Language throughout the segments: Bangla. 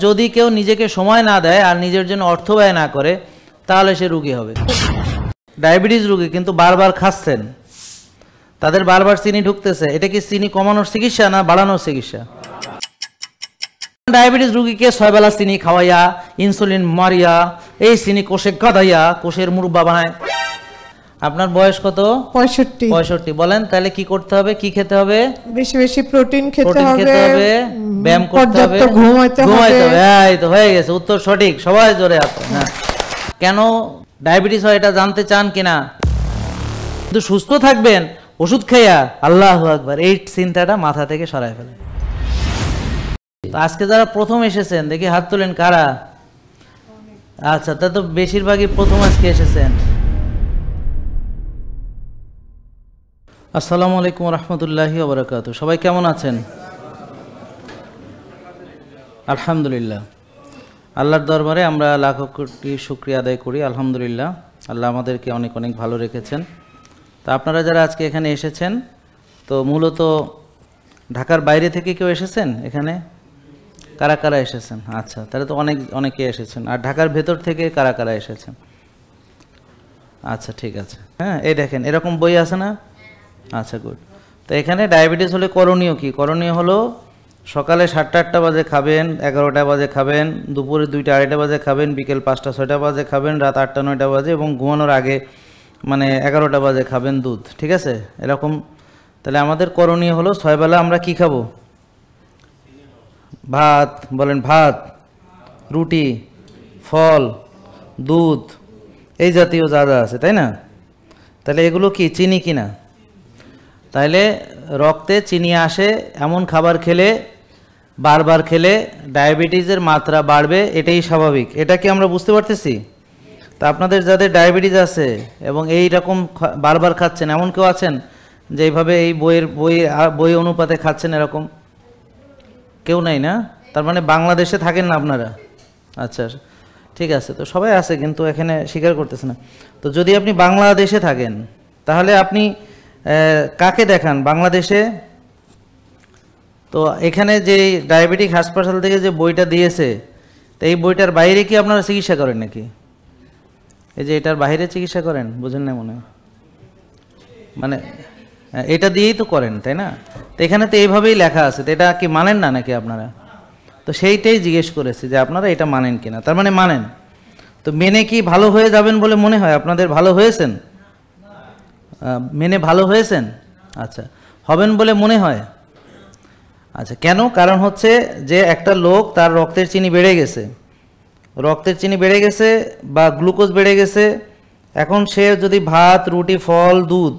যদি কেউ নিজেকে সময় না দেয় আর নিজের জন্য অর্থ ব্যয় না করে তাহলে সে রোগী হবে। ডায়াবেটিস রোগী কিন্তু বারবার খাচ্ছেন, তাদের বারবার চিনি ঢুকতেছে, এটা কি চিনি কমানোর চিকিৎসা না বাড়ানোর চিকিৎসা? ডায়াবেটিস রোগীকে 6 বেলা চিনি খাওয়াইয়া ইনসুলিন মারিয়া এই চিনি কোষে গাদাইয়া কোষের মুরব্বা বানায়। আপনার বয়স কত? 65। বলেন তাহলে কি করতে হবে, কি খেতে হবে? বেশি বেশি প্রোটিন খেতে হবে, ব্যায়াম করতে হবে, ঘুমাইতে হবে। এই তো হয়ে গেছে, উত্তর সঠিক, সবাই জোরে আছে। হ্যাঁ, কেন ডায়াবেটিস হয় এটা জানতে চান কিনা? কিন্তু সুস্থ থাকবেন ওষুধ খাইয়া, আল্লাহু আকবার, এই চিন্তাটা মাথা থেকে সরাই ফেলেন। আজকে যারা প্রথম এসেছেন দেখি হাত তোলেন কারা? আচ্ছা, তা তো বেশিরভাগই প্রথম আজকে এসেছেন। আসসালামু আলাইকুম রহমতুল্লাহি ওয়া বারাকাতুহু। সবাই কেমন আছেন? আলহামদুলিল্লাহ, আল্লাহর দরবারে আমরা লাখো কোটি শুকরিয়া আদায় করি। আলহামদুলিল্লাহ, আল্লাহ আমাদেরকে অনেক অনেক ভালো রেখেছেন। তা আপনারা যারা আজকে এখানে এসেছেন, তো মূলত ঢাকার বাইরে থেকে কেউ এসেছেন এখানে? কারা কারা এসেছেন? আচ্ছা, তাহলে তো অনেকে এসেছেন। আর ঢাকার ভেতর থেকে কারা কারা এসেছেন? আচ্ছা, ঠিক আছে। হ্যাঁ, এই দেখেন এরকম বই আছে না? আচ্ছা, গুড। তো এখানে ডায়াবেটিস হলে করণীয় কি? করণীয় হলো সকালে 7টা-8টা বাজে খাবেন, 11টা বাজে খাবেন, দুপুরে 2টা-2:30 বাজে খাবেন, বিকেল 5টা-6টা বাজে খাবেন, রাত 8টা-9টা বাজে এবং ঘুমানোর আগে মানে 11টা বাজে খাবেন দুধ। ঠিক আছে? এরকম। তাহলে আমাদের করণীয় হলো 6 বেলা আমরা কি খাবো? ভাত, বলেন ভাত, রুটি, ফল, দুধ, এই জাতীয় যা যা আছে, তাই না? তাহলে এগুলো কি চিনি কিনা? তাইলে রক্তে চিনি আসে এমন খাবার খেলে, বারবার খেলে ডায়াবেটিসের মাত্রা বাড়বে, এটাই স্বাভাবিক। এটা কি আমরা বুঝতে পারতেছি? তা আপনাদের যাদের ডায়াবেটিস আছে এবং এই রকম বারবার খাচ্ছেন, এমন কেউ আছেন যে এইভাবে এই বই অনুপাতে খাচ্ছেন? এরকম কেউ নাই না? তার মানে বাংলাদেশে থাকেন না আপনারা? আচ্ছা, ঠিক আছে। তো সবাই আছে কিন্তু এখানে স্বীকার করতেছে না। তো যদি আপনি বাংলাদেশে থাকেন তাহলে আপনি কাকে দেখান বাংলাদেশে? তো এখানে যে ডায়াবেটিক হাসপাতাল থেকে যে বইটা দিয়েছে, তো এই বইটার বাইরে কি আপনারা চিকিৎসা করেন নাকি? এই যে এটার বাইরে চিকিৎসা করেন? বুঝেন না মনে হয়, মানে এটা দিয়েই তো করেন, তাই না? তো এখানে তো এইভাবেই লেখা আছে, তো এটা কি মানেন না নাকি আপনারা? তো সেইটাই জিজ্ঞেস করেছি যে আপনারা এটা মানেন কিনা। তার মানে মানেন। তো মেনে কি ভালো হয়ে যাবেন বলে মনে হয়? আপনাদের ভালো হয়েছেন? মেনে ভালো হয়েছেন? আচ্ছা, হবেন বলে মনে হয়? আচ্ছা, কেন? কারণ হচ্ছে যে একটা লোক তার রক্তের চিনি বেড়ে গেছে, রক্তের চিনি বেড়ে গেছে বা গ্লুকোজ বেড়ে গেছে, এখন সে যদি ভাত, রুটি, ফল, দুধ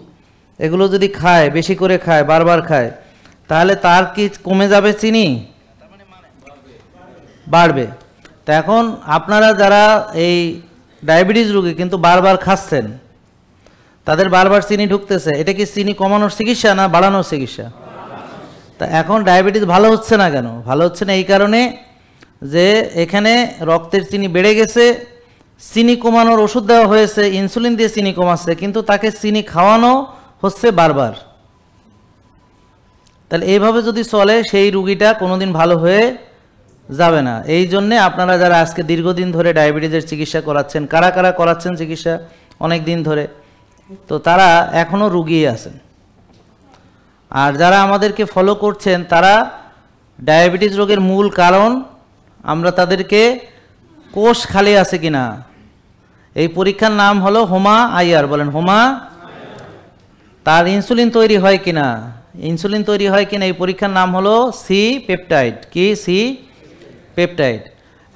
এগুলো যদি খায়, বেশি করে খায়, বারবার খায়, তাহলে তার কি কমে যাবে চিনি? বাড়বে। তা এখন আপনারা যারা এই ডায়াবেটিস রোগী কিন্তু বারবার খাচ্ছেন, তাদের বারবার চিনি ঢুকতেছে, এটা কি চিনি কমানোর চিকিৎসা না বাড়ানোর চিকিৎসা? তা এখন ডায়াবেটিস ভালো হচ্ছে না কেন? ভালো হচ্ছে না এই কারণে যে এখানে রক্তের চিনি বেড়ে গেছে, চিনি কমানোর ওষুধ দেওয়া হয়েছে, ইনসুলিন দিয়ে চিনি কমাচ্ছে, কিন্তু তাকে চিনি খাওয়ানো হচ্ছে বারবার। তাহলে এইভাবে যদি চলে সেই রুগীটা কোনোদিন ভালো হয়ে যাবে না। এই জন্যে আপনারা যারা আজকে দীর্ঘদিন ধরে ডায়াবেটিসের চিকিৎসা করাচ্ছেন, কারা কারা করাচ্ছেন চিকিৎসা অনেক দিন ধরে, তো তারা এখনও রুগী আছেন। আর যারা আমাদেরকে ফলো করছেন তারা ডায়াবেটিস রোগের মূল কারণ, আমরা তাদেরকে কোষ খালি আছে কিনা, এই পরীক্ষার নাম হলো হোমা আইআর। বলেন হোমা। তার ইনসুলিন তৈরি হয় কিনা, ইনসুলিন তৈরি হয় কিনা এই পরীক্ষার নাম হলো সি পেপটাইড। কি? C peptide.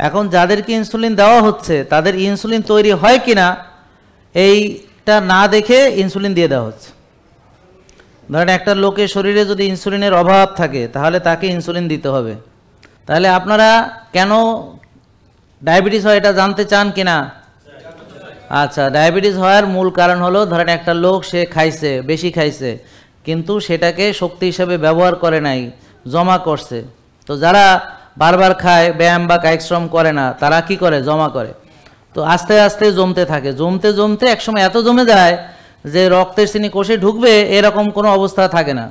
এখন যাদেরকে ইনসুলিন দেওয়া হচ্ছে তাদের ইনসুলিন তৈরি হয় কিনা এইটা না দেখে ইনসুলিন দিয়ে দেওয়া হচ্ছে। ধরেন একটা লোকের শরীরে যদি ইনসুলিনের অভাব থাকে তাহলে তাকে ইনসুলিন দিতে হবে। তাহলে আপনারা কেন ডায়াবেটিস হয় এটা জানতে চান কিনা? আচ্ছা, ডায়াবেটিস হওয়ার মূল কারণ হলো, ধরেন একটা লোক সে খাইছে, বেশি খাইছে, কিন্তু সেটাকে শক্তি হিসেবে ব্যবহার করে নাই, জমা করছে। তো যারা বারবার খায়, ব্যায়াম বা কায়িক শ্রম করে না, তারা কি করে? জমা করে। তো আস্তে আস্তে জমতে থাকে, জমতে জমতে একসময় এত জমে যায় যে রক্তের চিনি কোষে ঢুকবে এরকম কোনো অবস্থা থাকে না,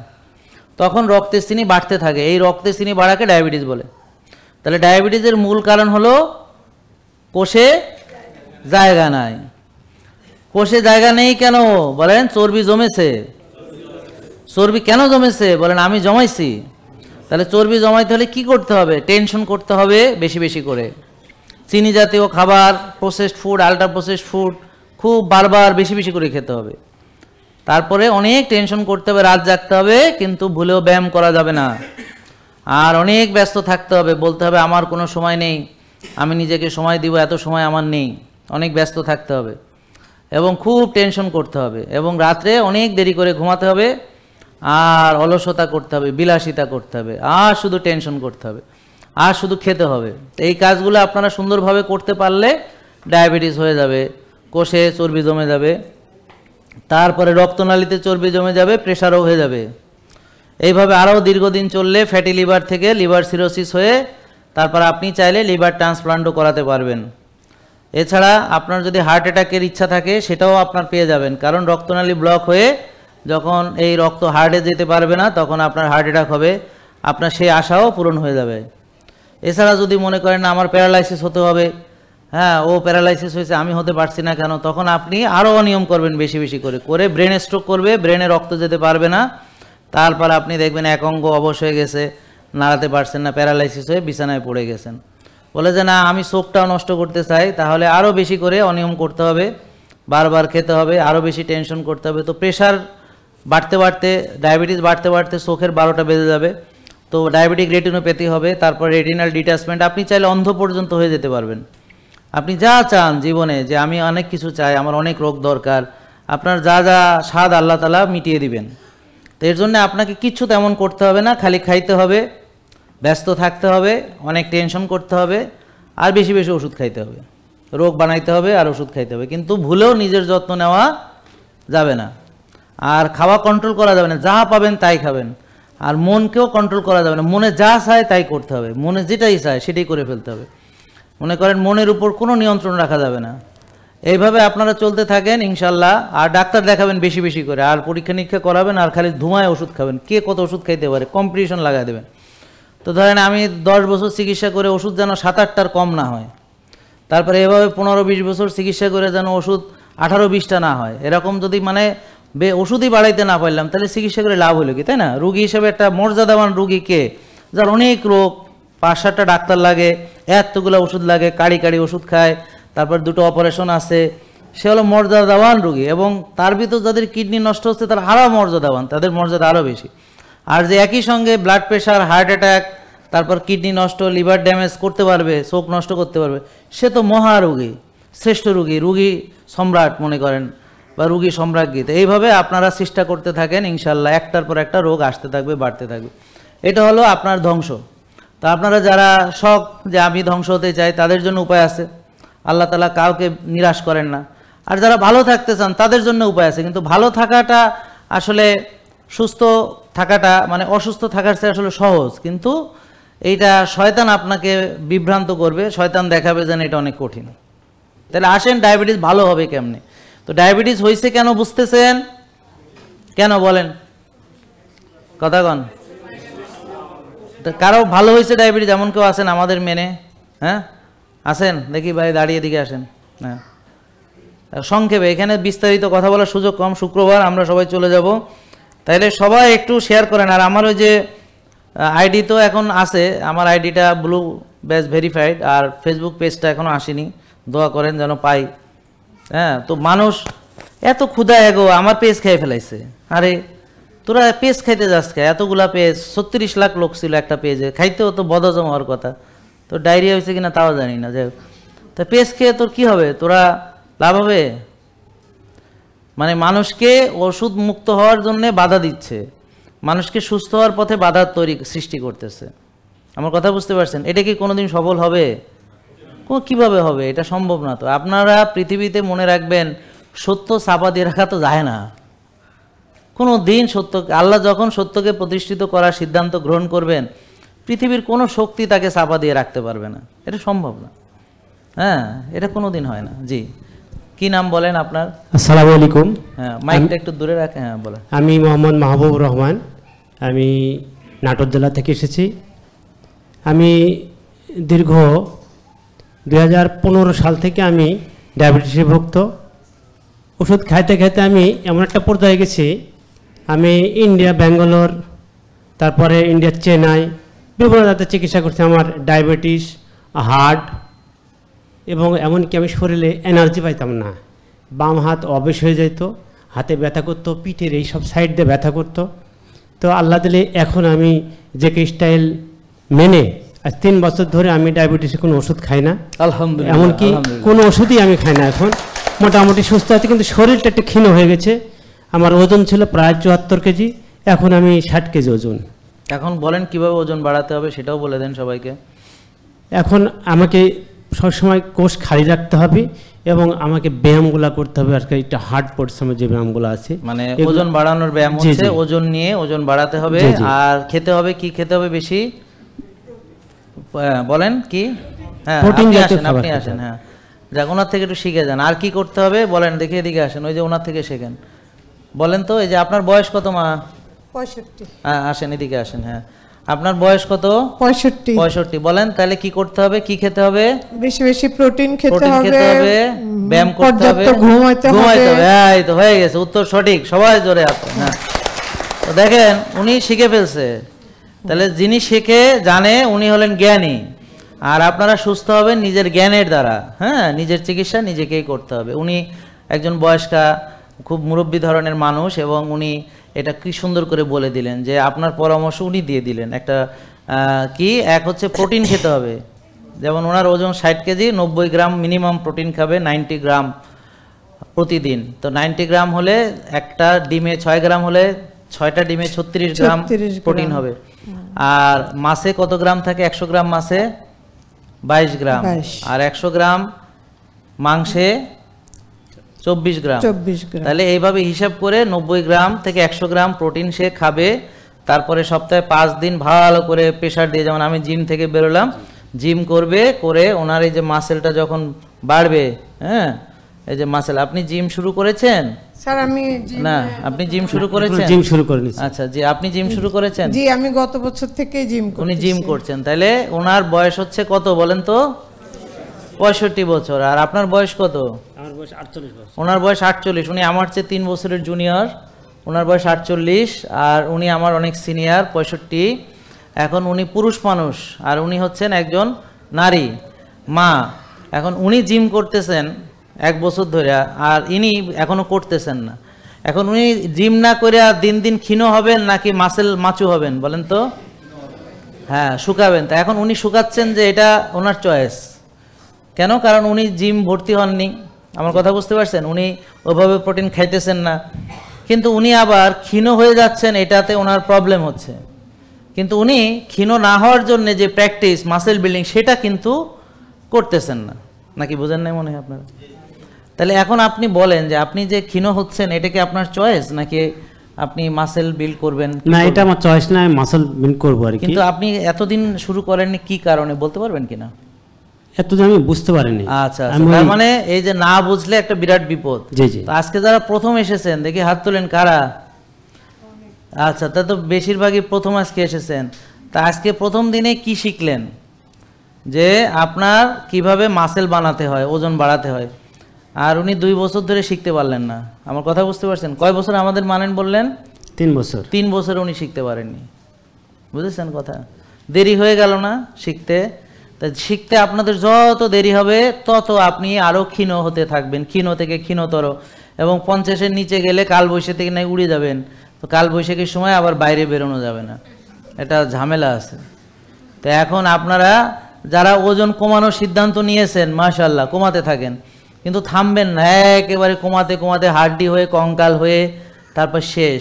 তখন রক্তের চিনি বাড়তে থাকে। এই রক্তের চিনি বাড়াকে ডায়াবেটিস বলে। তাহলে ডায়াবেটিসের মূল কারণ হলো কোষে জায়গা নাই। কোষে জায়গা নেই কেন বলেন? চর্বি জমেছে। চর্বি কেন জমেছে বলেন? আমি জমাইছি। তাহলে চর্বি জমাইতে হলে কি করতে হবে? টেনশন করতে হবে বেশি বেশি করে। চিনি জাতীয় খাবার, processed food, ultra processed food খুব বারবার বেশি বেশি করে খেতে হবে। তারপরে অনেক টেনশন করতে হবে, রাত জাগতে হবে, কিন্তু ভুলেও ব্যায়াম করা যাবে না। আর অনেক ব্যস্ত থাকতে হবে, বলতে হবে আমার কোনো সময় নেই, আমি নিজেকে সময় দিব, এত সময় আমার নেই। অনেক ব্যস্ত থাকতে হবে এবং খুব টেনশন করতে হবে, এবং রাত্রে অনেক দেরি করে ঘুমাতে হবে, আর অলসতা করতে হবে, বিলাসিতা করতে হবে, আর শুধু টেনশন করতে হবে, আর শুধু খেতে হবে। এই কাজগুলো আপনারা সুন্দরভাবে করতে পারলে ডায়াবেটিস হয়ে যাবে, কোষে চর্বি জমে যাবে, তারপরে রক্তনালীতে চর্বি জমে যাবে, প্রেশারও হয়ে যাবে। এইভাবে আরও দীর্ঘদিন চললে ফ্যাটি লিভার থেকে লিভার সিরোসিস হয়ে তারপর আপনি চাইলে লিভার ট্রান্সপ্লান্টও করাতে পারবেন। এছাড়া আপনার যদি হার্ট অ্যাটাকের ইচ্ছা থাকে সেটাও আপনার পেয়ে যাবেন, কারণ রক্তনালী ব্লক হয়ে যখন এই রক্ত হার্টে যেতে পারবে না তখন আপনার হার্ট অ্যাটাক হবে, আপনার সেই আশাও পূরণ হয়ে যাবে। এছাড়া যদি মনে করেন না আমার প্যারালাইসিস হতে হবে, হ্যাঁ ও প্যারালাইসিস হয়েছে আমি হতে পারছি না কেন, তখন আপনি আরও অনিয়ম করবেন বেশি বেশি করে করে ব্রেনে স্ট্রোক করবে, ব্রেনে রক্ত যেতে পারবে না, তারপর আপনি দেখবেন এক অঙ্গ অবশ হয়ে গেছে, নাড়াতে পারছেন না, প্যারালাইসিস হয়ে বিছানায় পড়ে গেছেন। বলে যে না আমি চোখটাও নষ্ট করতে চাই, তাহলে আরও বেশি করে অনিয়ম করতে হবে, বারবার খেতে হবে, আরও বেশি টেনশন করতে হবে। তো প্রেশার বাড়তে বাড়তে, ডায়াবেটিস বাড়তে বাড়তে চোখের 12টা বেজে যাবে, তো ডায়াবেটিক রেটিনোপ্যাথি হবে, তারপর রেটিনাল ডিট্যাচমেন্ট, আপনি চাইলে অন্ধ পর্যন্ত হয়ে যেতে পারবেন। আপনি যা চান জীবনে, যে আমি অনেক কিছু চাই, আমার অনেক রোগ দরকার, আপনার যা যা স্বাদ আল্লাহ তাআলা মিটিয়ে দিবেন। তো এর জন্য আপনাকে কিচ্ছু তেমন করতে হবে না, খালি খাইতে হবে, ব্যস্ত থাকতে হবে, অনেক টেনশন করতে হবে, আর বেশি বেশি ওষুধ খাইতে হবে, রোগ বানাইতে হবে আর ওষুধ খাইতে হবে, কিন্তু ভুলেও নিজের যত্ন নেওয়া যাবে না। আর খাওয়া কন্ট্রোল করা যাবে না, যা পাবেন তাই খাবেন। আর মনকেও কন্ট্রোল করা যাবে না, মনে যা চায় তাই করতে হবে, মনে যেটাই চায় সেটাই করে ফেলতে হবে। মনে করেন মনের উপর কোনো নিয়ন্ত্রণ রাখা যাবে না। এইভাবে আপনারা চলতে থাকেন ইনশাল্লাহ। আর ডাক্তার দেখাবেন বেশি বেশি করে, আর পরীক্ষা নিরীক্ষা করাবেন, আর খালি ধুমায় ওষুধ খাবেন, কে কত ওষুধ খাইতে পারে কম্পিটিশন লাগাই দেবেন। তো ধরেন আমি 10 বছর চিকিৎসা করে ওষুধ যেন 7-8টার কম না হয়, তারপরে এভাবে 15-20 বছর চিকিৎসা করে যেন ওষুধ 18-20টা না হয়, এরকম যদি মানে ওষুধই বাড়াইতে না পারলাম তাহলে চিকিৎসা করে লাভ হলো কি, তাই না? রুগী হিসেবে একটা মর্যাদাবান রুগীকে, যার অনেক রোগ, 5-7টা ডাক্তার লাগে, এতগুলো ওষুধ লাগে, কাড়ি কাড়ি ওষুধ খায়, তারপর 2টো অপারেশন আছে, সে হলো মর্যাদাবান রুগী। এবং তার ভিতর যাদের কিডনি নষ্ট হচ্ছে তারা আরও মর্যাদাবান, তাদের মর্যাদা আরও বেশি। আর যে একই সঙ্গে ব্লাড প্রেশার, হার্ট অ্যাটাক, তারপর কিডনি নষ্ট, লিভার ড্যামেজ করতে পারবে, চোখ নষ্ট করতে পারবে, সে তো মহা রুগী, শ্রেষ্ঠ রুগী, রুগী সম্রাট মনে করেন, বা রুগী সম্রাজ্ঞী। তো এইভাবে আপনারা চেষ্টা করতে থাকেন, ইনশাল্লাহ একটার পর একটা রোগ আসতে থাকবে, বাড়তে থাকবে। এটা হলো আপনার ধ্বংস। তা আপনারা যারা শখ যে আমি ধ্বংস হতে চাই, তাদের জন্য উপায় আছে, আল্লাহ তাআলা কাউকে নিরাশ করেন না। আর যারা ভালো থাকতে চান তাদের জন্য উপায় আছে, কিন্তু ভালো থাকাটা আসলে সুস্থ থাকাটা মানে অসুস্থ থাকার চেয়ে আসলে সহজ, কিন্তু এইটা শয়তান আপনাকে বিভ্রান্ত করবে, শয়তান দেখাবে যেন এটা অনেক কঠিন। তাহলে আসেন ডায়াবেটিস ভালো হবে কেমনে? তো ডায়াবেটিস হয়েছে কেন বুঝতেছেন? কেন বলেন, কথা কন। কারো ভালো হয়েছে ডায়াবেটিস এমন কেউ আছেন আমাদের মেনে? হ্যাঁ আসেন, দেখি ভাই দাঁড়িয়ে দিকে আসেন। হ্যাঁ সংক্ষেপে, এখানে বিস্তারিত কথা বলার সুযোগ কম, শুক্রবার আমরা সবাই চলে যাব, তাইলে সবাই একটু শেয়ার করেন। আর আমার ওই যে আইডি তো এখন আছে, আমার আইডিটা ব্লু ব্যাচ ভেরিফাইড, আর ফেসবুক পেজটা এখনও আসেনি, দোয়া করেন যেন পাই। হ্যাঁ তো মানুষ এত ক্ষুধা এগো আমার পেজ খেয়ে ফেলাইছে। আরে তোরা পেজ খাইতে যাস কে? এতগুলা পেজ, 36 লাখ লোক ছিল একটা পেজে, খাইতেও তো বদহজম হওয়ার কথা, তো ডায়রিয়া হয়েছে কিনা তাও জানি না। যাই হোক, তা পেজ খেয়ে তোর কি হবে? তোরা লাভ হবে? মানে মানুষকে ওষুধ মুক্ত হওয়ার জন্য বাধা দিচ্ছে, মানুষকে সুস্থ হওয়ার পথে বাধা সৃষ্টি করতেছে। আমার কথা বুঝতে পারছেন? এটা কি কোনোদিন সফল হবে? কিভাবে হবে? এটা সম্ভব না। তো আপনারা পৃথিবীতে মনে রাখবেন, সত্য চাপা দিয়ে রাখা তো যায় না কোনো দিন। সত্য, আল্লাহ যখন সত্যকে প্রতিষ্ঠিত করার সিদ্ধান্ত গ্রহণ করবেন, পৃথিবীর কোনো শক্তি তাকে চাপা দিয়ে রাখতে পারবে না, এটা সম্ভব না। হ্যাঁ এটা কোনো দিন হয় না। জি, কি নাম বলেন আপনার? আসসালামু আলাইকুম। হ্যাঁ মাইকটা একটু দূরে রাখেন। হ্যাঁ বলেন। আমি মোহাম্মদ মাহবুবুর রহমান, আমি নাটোর জেলা থেকে এসেছি। আমি দীর্ঘ 2015 সাল থেকে আমি ডায়াবেটিসে ভুক্ত। ওষুধ খাইতে খাইতে আমি এমন একটা পর্যায়ে গেছি, আমি ইন্ডিয়া, ব্যাঙ্গালোর, তারপরে ইন্ডিয়া, চেন্নাই বিভিন্ন জায়গাতে চিকিৎসা করছি। আমার ডায়াবেটিস, হার্ট এবং এমনকি আমি শরীরে এনার্জি পাইতাম না। বাম হাত অবেশ হয়ে যেত, হাতে ব্যথা করতো, পিঠের এই সব সাইড দিয়ে ব্যথা করতো। তো আল্লাহ দিলে এখন আমি যে স্টাইল মেনে আজ 3 বছর ধরে আমি ডায়াবেটিসে কোনো ওষুধ খাই না। আলহামদুলিল্লাহ, এমনকি আলহামদুলিল্লাহ। কোনো ওষুধই আমি খাই না। এখন মোটামুটি সুস্থ আছে, কিন্তু শরীরটা একটু ক্ষীণ হয়ে গেছে। আমার ওজন ছিল প্রায় 74 কেজি, এখন আমি 60 কেজি ওজন। এখন বলেন কিভাবে ওজন বাড়াতে হবে সেটাও বলে দেন সবাইকে। এখন আমাকে সবসময় কোষ খালি রাখতে হবে এবং আমাকে ব্যায়ামগুলো করতে হবে। আর কি একটা হার্ড পরিশ্রমের যে ব্যায়ামগুলো আছে, মানে এগুলো- ওজন বাড়ানোর ব্যায়াম জি, হচ্ছে জি। ওজন নিয়ে ওজন বাড়াতে হবে। জি, জি। আর খেতে হবে কি খেতে হবে বেশি? বলেন কি? হ্যাঁ, প্রোটিন আপনি জাতীয় আসেন, খাবার আপনি খেতে আসেন। হবে। হ্যাঁ, যাক, ওনার থেকে একটু শিখে যান। আর কি করতে হবে বলেন দেখি, এদিকে আসেন, ওই যে ওনার থেকে শেখেন। বলেন তো, এই যে আপনার বয়স কত মা? 65 আসেন, এদিকে আসেন। হ্যাঁ, আপনার বয়স কত? 65 65। বলেন তাহলে কি করতে হবে, কি খেতে হবে? বেশি বেশি প্রোটিন খেতে প্রোটিন হবে, খেতে হবে, ব্যায়াম করতে হবে, পর্যাপ্ত ঘুমাইতে হবে। এই তো হয়ে গেছে, উত্তর সঠিক, সবাই জোরে আছে। হ্যাঁ, তো দেখেন উনি শিখে ফেলছে। তাহলে যিনি শিখে জানে উনি হলেন জ্ঞানী। আর আপনারা সুস্থ হবেন নিজের জ্ঞানের দ্বারা। হ্যাঁ, নিজের চিকিৎসা নিজেকেই করতে হবে। উনি একজন বয়স্কা, খুব মুরব্বী ধরনের মানুষ, এবং উনি এটা কি সুন্দর করে বলে দিলেন যে আপনার পরামর্শ উনি দিয়ে দিলেন। একটা কি এক হচ্ছে প্রোটিন খেতে হবে। যেমন ওনার ওজন 60 কেজি, 90 গ্রাম মিনিমাম প্রোটিন খাবে, 90 গ্রাম প্রতিদিন। তো 90 গ্রাম হলে একটা ডিমে 6 গ্রাম হলে 6টা ডিমে 36 গ্রাম 36 গ্রাম। প্রোটিন হবে। আর মাছে কত গ্রাম থাকে? 100 গ্রাম মাছে 22 গ্রাম। 22 আর 100 গ্রাম মাংসে 24 গ্রাম। 24 গ্রাম। তাহলে এইভাবে হিসাব করে 90 গ্রাম থেকে 100 গ্রাম প্রোটিন সে খাবে। তারপরে সপ্তাহে 5 দিন ভালো করে প্রেশার দিয়ে, যেমন আমি জিম থেকে বেরোলাম, জিম করবে, করে ওনার এই যে মাসেলটা যখন বাড়বে, হ্যাঁ, এই যে মাসেল, আপনি জিম শুরু করেছেন? স্যার আমি না, আপনি জিম শুরু করেছেন? জিম শুরু করে নিয়েছি। আচ্ছা, জি, আপনি জিম শুরু করেছেন? জি আমি গত বছর থেকে জিম করি। উনি জিম করছেন। তাহলে ওনার বয়স হচ্ছে কত বলেন তো? 65 বছর। আর আপনার বয়স কত? আমার বয়স 48 বছর। ওনার বয়স 48। উনি আমার চেয়ে 3 বছরের জুনিয়র। ওনার বয়স 48 আর উনি আমার অনেক সিনিয়র, 65। এখন উনি পুরুষ মানুষ আর উনি হচ্ছেন একজন নারী, মা। এখন উনি জিম করতেছেন 1 বছর ধরে, আর ইনি এখনো করতেছেন না। এখন উনি জিম না করে দিন দিন ক্ষীণ হবেন নাকি মাসেল মাচু হবেন বলেন তো? হ্যাঁ, শুকাবেন। তা এখন উনি শুকাচ্ছেন, যে এটা ওনার চয়েস। কেন? কারণ উনি জিম ভর্তি হননি। আমার কথা বুঝতে পারছেন? উনি ওইভাবে প্রোটিন খাইতেছেন না, কিন্তু উনি আবার ক্ষীণ হয়ে যাচ্ছেন, এটাতে ওনার প্রবলেম হচ্ছে। কিন্তু উনি ক্ষীণ না হওয়ার জন্য যে প্র্যাকটিস মাসেল বিল্ডিং, সেটা কিন্তু করতেছেন না। নাকি বুঝেন নাই মনে হয় আপনারা? তাহলে এখন আপনি বলেন যে আপনি যে ক্ষীণ হচ্ছেন, এটা কি আপনার চয়েস নাকি আপনি মাসেল বিল্ড করবেন? কি না, করবেন? এটা আমার চয়েস না, আমি মাসল বিল্ড করবো আর কি। কিন্তু আপনি এতদিন শুরু করেননি, কি কারণে বলতে পারবেন কিনা? এতদিন আমি বুঝতে পারিনি। আচ্ছা, আমি তার ওই- মানে এই যে না বুঝলে একটা বিরাট বিপদ। জি, জি। তো আজকে যারা প্রথম এসেছেন দেখি হাত তোলেন, কারা? আচ্ছা, তা তো বেশিরভাগই প্রথম আজকে এসেছেন। তা আজকে প্রথম দিনে কি শিখলেন? যে আপনার কিভাবে মাসেল বানাতে হয়, ওজন বাড়াতে হয়। আর উনি 2 বছর ধরে শিখতে পারলেন না। আমার কথা বুঝতে পারছেন? কয় বছর আমাদের মানেন বললেন? 3 বছর। 3 বছর উনি শিখতে পারেননি। বুঝেছেন কথা? দেরি হয়ে গেল না শিখতে? তা শিখতে আপনাদের যত দেরি হবে তত আপনি আরও ক্ষীণ হতে থাকবেন, ক্ষীণ থেকে ক্ষীণতর, এবং 50-এর নিচে গেলে কালবৈশাখী থেকে নাই উড়ে যাবেন। তো কালবৈশাখীর সময় আবার বাইরে বেরোনো যাবে না, এটা ঝামেলা আছে। তো এখন আপনারা যারা ওজন কমানোর সিদ্ধান্ত নিয়েছেন, মাশাআল্লাহ কমাতে থাকেন, কিন্তু থামবেন না, একেবারে কমাতে কমাতে হাড্ডি হয়ে কঙ্কাল হয়ে তারপর শেষ।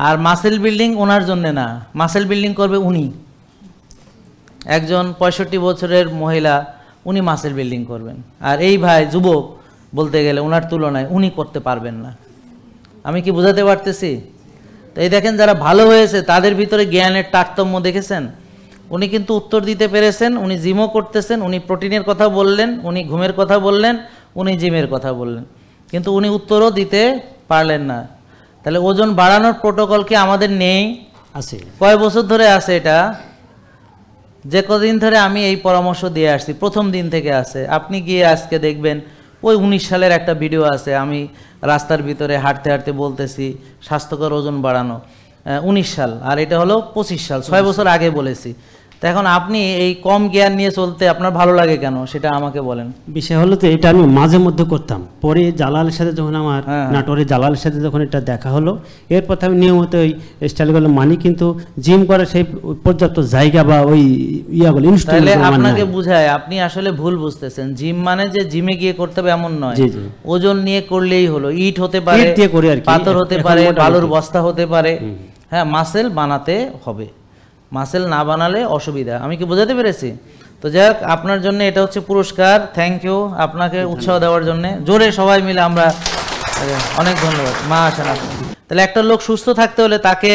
আর মাসেল বিল্ডিং ওনার জন্য না, মাসেল বিল্ডিং করবে উনি। একজন 65 বছরের মহিলা, উনি মাসেল বিল্ডিং করবেন। আর এই ভাই যুবক, বলতে গেলে ওনার তুলনায় উনি করতে পারবেন না। আমি কি বোঝাতে পারতেছি? তো এই দেখেন, যারা ভালো হয়েছে তাদের ভিতরে জ্ঞানের তারতম্য দেখেছেন। উনি কিন্তু উত্তর দিতে পেরেছেন, উনি জিমও করতেছেন, উনি প্রোটিনের কথা বললেন, উনি ঘুমের কথা বললেন, উনি জিমের কথা বললেন, কিন্তু উনি উত্তরও দিতে পারলেন না। তাহলে ওজন বাড়ানোর প্রোটোকল কি আমাদের নেই? আছে। কয় বছর ধরে আছে এটা? যে কদিন ধরে আমি এই পরামর্শ দিয়ে আসছি, প্রথম দিন থেকে আছে, আপনি গিয়ে আজকে দেখবেন ওই 19 সালের একটা ভিডিও আছে, আমি রাস্তার ভিতরে হাঁটতে হাঁটতে বলতেছি স্বাস্থ্যকর ওজন বাড়ানো, 19 সাল, আর এটা হলো 25 সাল, 6 বছর আগে বলেছি। তো এখন আপনি এই কম জ্ঞান নিয়ে চলতে আপনার ভালো লাগে কেন সেটা আমাকে বলেন। বিষয় হলো তো এটা আমি মাঝে মধ্যে করতাম, পরে জালালের সাথে যখন আমার নাটোরে জালালের সাথে যখন এটা দেখা হলো, এরপর আমি নিয়মিত ওই স্টাইলগুলো মানি, কিন্তু জিম করার সেই পর্যাপ্ত জায়গা বা ওই ইয়াগুলো তাহলে আপনাকে বুঝায় আপনি আসলে ভুল বুঝতেছেন। জিম মানে যে জিমে গিয়ে করতে হবে এমন নয়, ওজন নিয়ে করলেই হলো। ইট হতে পারে, পাথর হতে পারে, বালুর বস্তা হতে পারে, হ্যাঁ, মাসেল বানাতে হবে, মাসেল না বানালে অসুবিধা। আমি কি বোঝাতে পেরেছি? তো যাই হোক, আপনার জন্য এটা হচ্ছে পুরস্কার। থ্যাংক ইউ আপনাকে উৎসাহ দেওয়ার জন্য। জোরে সবাই মিলে আমরা অনেক ধন্যবাদ। মা আসেন আপনি। তাহলে একটা লোক সুস্থ থাকতে হলে তাকে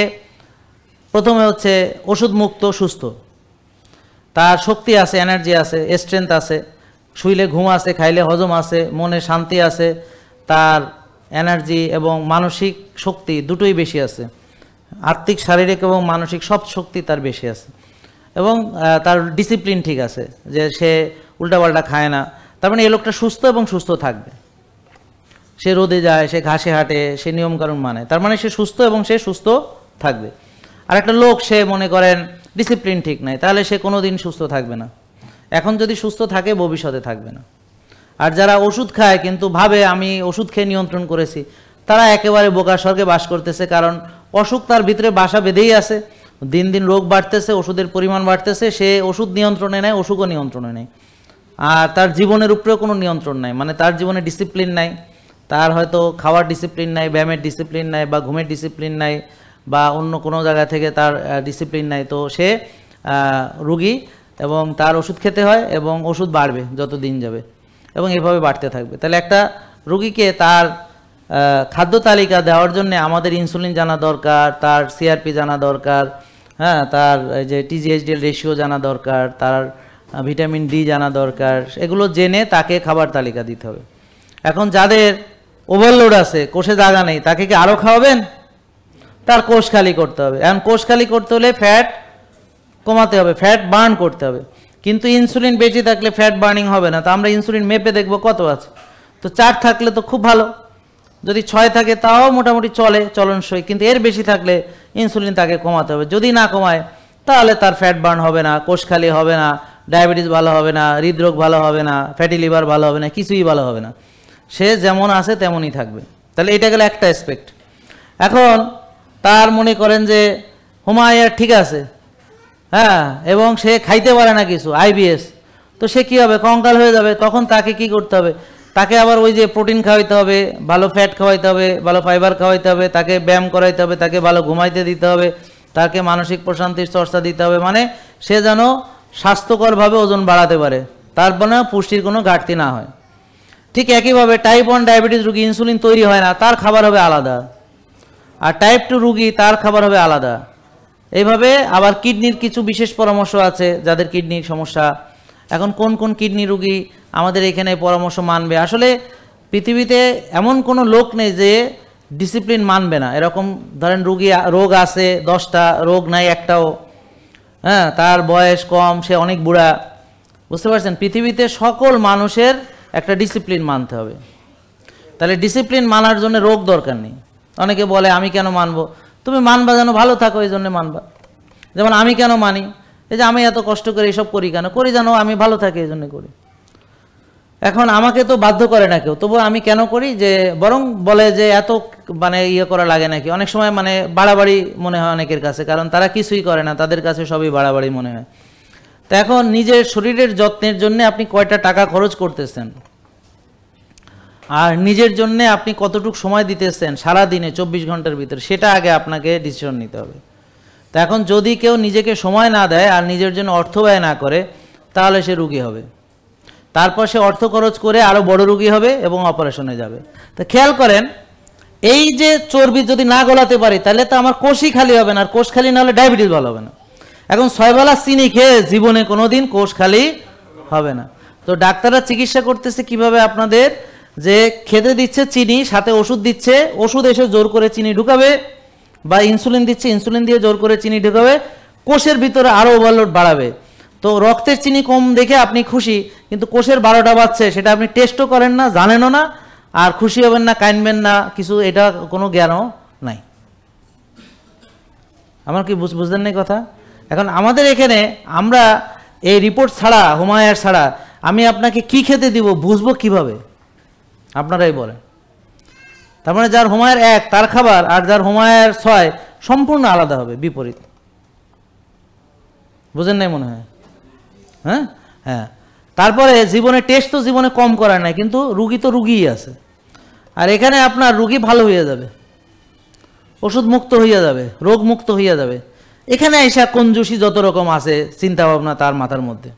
প্রথমে হচ্ছে ওষুধ মুক্ত সুস্থ, তার শক্তি আছে, এনার্জি আছে, স্ট্রেংথ আছে, শুইলে ঘুম আছে, খাইলে হজম আছে, মনে শান্তি আছে, তার এনার্জি এবং মানসিক শক্তি দুটোই বেশি আছে, আত্মিক শারীরিক এবং মানসিক সব শক্তি তার বেশি আছে, এবং তার ডিসিপ্লিন ঠিক আছে, যে সে উল্টাপাল্টা খায় না। তার মানে এই লোকটা সুস্থ এবং সুস্থ থাকবে। সে রোদে যায়, সে ঘাসে হাঁটে, সে নিয়মকানুন মানে, তার মানে সে সুস্থ এবং সে সুস্থ থাকবে। আর একটা লোক সে মনে করেন ডিসিপ্লিন ঠিক নাই, তাহলে সে কোনো দিন সুস্থ থাকবে না। এখন যদি সুস্থ থাকে ভবিষ্যতে থাকবে না। আর যারা ওষুধ খায় কিন্তু ভাবে আমি ওষুধ খেয়ে নিয়ন্ত্রণ করেছি, তারা একেবারে বোকার স্বর্গে বাস করতেছে, কারণ অসুখ তার ভিতরে বাসা বেঁধেই আছে। দিন দিন রোগ বাড়তেছে, ওষুধের পরিমাণ বাড়তেছে, সে ওষুধ নিয়ন্ত্রণে নেয়, অসুখও নিয়ন্ত্রণে নেয়। আর তার জীবনের উপরেও কোনো নিয়ন্ত্রণ নাই, মানে তার জীবনে ডিসিপ্লিন নাই, তার হয়তো খাওয়ার ডিসিপ্লিন নাই, ব্যায়ামের ডিসিপ্লিন নাই, বা ঘুমের ডিসিপ্লিন নাই, বা অন্য কোনো জায়গা থেকে তার ডিসিপ্লিন নাই। তো সে রোগী, এবং তার ওষুধ খেতে হয়, এবং ওষুধ বাড়বে যত দিন যাবে, এবং এভাবে বাড়তে থাকবে। তাহলে একটা রোগীকে তার খাদ্য তালিকা দেওয়ার জন্য আমাদের ইনসুলিন জানা দরকার, তার সিআরপি জানা দরকার, হ্যাঁ, তার যে টিজিএইচডি রেশিও জানা দরকার, তার ভিটামিন ডি জানা দরকার। এগুলো জেনে তাকে খাবার তালিকা দিতে হবে। এখন যাদের ওভারলোড আছে, কোষে জায়গা নেই, তাকে কি আরও খাওয়াবেন? তার কোষ খালি করতে হবে। এখন কোষ খালি করতে হলে ফ্যাট কমাতে হবে, ফ্যাট বার্ন করতে হবে। কিন্তু ইনসুলিন বেশি থাকলে ফ্যাট বার্নিং হবে না। তো আমরা ইনসুলিন মেপে দেখবো কত আছে, তো 4 থাকলে তো খুব ভালো, যদি 6 থাকে তাও মোটামুটি চলে, চলনসই। কিন্তু এর বেশি থাকলে ইনসুলিন তাকে কমাতে হবে। যদি না কমায় তাহলে তার ফ্যাট বার্ন হবে না, কোষ খালি হবে না, ডায়াবেটিস ভালো হবে না, হৃদরোগ ভালো হবে না, ফ্যাটি লিভার ভালো হবে না, কিছুই ভালো হবে না। সে যেমন আছে তেমনই থাকবে। তাহলে এটা গেল একটা অ্যাসপেক্ট। এখন তার মনে করেন যে হোমায়ার ঠিক আছে, হ্যাঁ, এবং সে খাইতে পারে না কিছু, আইবিএস, তো সে কী হবে? কঙ্কাল হয়ে যাবে। তখন তাকে কি করতে হবে? তাকে আবার ওই যে প্রোটিন খাওয়াইতে হবে, ভালো ফ্যাট খাওয়াইতে হবে, ভালো ফাইবার খাওয়াইতে হবে, তাকে ব্যায়াম করাইতে হবে, তাকে ভালো ঘুমাইতে দিতে হবে, তাকে মানসিক প্রশান্তির চর্চা দিতে হবে, মানে সে যেন স্বাস্থ্যকরভাবে ওজন বাড়াতে পারে, তার মানে পুষ্টির কোনো ঘাটতি না হয়। ঠিক একইভাবে টাইপ 1 ডায়াবেটিস রোগী ইনসুলিন তৈরি হয় না, তার খাবার হবে আলাদা। আর টাইপ 2 রোগী, তার খাবার হবে আলাদা। এইভাবে আবার কিডনির কিছু বিশেষ পরামর্শ আছে যাদের কিডনির সমস্যা। এখন কোন কোন কিডনি রোগী আমাদের এখানে পরামর্শ মানবে? আসলে পৃথিবীতে এমন কোনো লোক নেই যে ডিসিপ্লিন মানবে না। এরকম ধরেন রোগ আছে 10টা, রোগ নাই একটাও, হ্যাঁ, তার বয়স কম, সে অনেক বুড়া, বুঝতে পারছেন? পৃথিবীতে সকল মানুষের একটা ডিসিপ্লিন মানতে হবে। তাহলে ডিসিপ্লিন মানার জন্য রোগ দরকার নেই। অনেকে বলে আমি কেন মানবো? তুমি মানবা যেন ভালো থাকো, এই জন্য মানবা। যেমন আমি কেন মানি, এই যে আমি এত কষ্ট করে এইসব করি, কেন করি জানো? আমি ভালো থাকি, এই জন্য করি। এখন আমাকে তো বাধ্য করে না কেউ, তবু আমি কেন করি? যে বরং বলে যে এত মানে ইয়ে করা লাগে নাকি, অনেক সময় মানে বাড়াবাড়ি মনে হয় অনেকের কাছে, কারণ তারা কিছুই করে না, তাদের কাছে সবই বাড়াবাড়ি মনে হয়। তো এখন নিজের শরীরের যত্নের জন্য আপনি কয়টা টাকা খরচ করতেছেন, আর নিজের জন্য আপনি কতটুকু সময় দিতেছেন সারা দিনে 24 ঘন্টার ভিতরে, সেটা আগে আপনাকে ডিসিশন নিতে হবে। তো এখন যদি কেউ নিজেকে সময় না দেয় আর নিজের জন্য অর্থ ব্যয় না করে, তাহলে সে রোগী হবে। তারপর সে অর্থ খরচ করে আরও বড় রোগী হবে এবং অপারেশনে যাবে। তো খেয়াল করেন, এই যে চর্বি যদি না গলাতে পারি, তাহলে তো আমার কোষই খালি হবে না, আর কোষ খালি না হলে ডায়াবেটিস ভালো হবে না। এখন 6 বেলা চিনি খেয়ে জীবনে কোনো দিন কোষ খালি হবে না। তো ডাক্তাররা চিকিৎসা করতেছে কিভাবে? আপনাদের যে খেতে দিচ্ছে চিনি, সাথে ওষুধ দিচ্ছে, ওষুধ এসে জোর করে চিনি ঢুকাবে, বা ইনসুলিন দিচ্ছে, ইনসুলিন দিয়ে জোর করে চিনি ঢুকাবে, কোষের ভিতরে আরও ওভারলোড বাড়াবে। তো রক্তের চিনি কম দেখে আপনি খুশি, কিন্তু কোষের 12টা বাজছে সেটা আপনি টেস্টও করেন না, জানেনও না, আর খুশি হবেন না, কাঁদবেন না, কিছু, এটা কোনো জ্ঞানও নাই। আমার কি বুঝলেন না কথা? এখন আমাদের এখানে আমরা এই রিপোর্ট ছাড়া, হোমায়ার ছাড়া আমি আপনাকে কি খেতে দিব বুঝবো কিভাবে? আপনারাই বলেন। তার মানে যার হোমায়ার 1 তার খাবার আর যার হোমায়ার 6 সম্পূর্ণ আলাদা হবে, বিপরীত। বুঝেন নাই মনে হয়? হ্যাঁ হ্যাঁ। তারপরে জীবনে টেস্ট তো জীবনে কম করার নাই, কিন্তু রুগী তো রুগীই আছে। আর এখানে আপনার রুগী ভালো হয়ে যাবে, ওষুধ মুক্ত হইয়া যাবে, রোগ মুক্ত হইয়া যাবে। এখানে এসা কঞ্জুসি যত রকম আছে চিন্তা ভাবনা তার মাথার মধ্যে।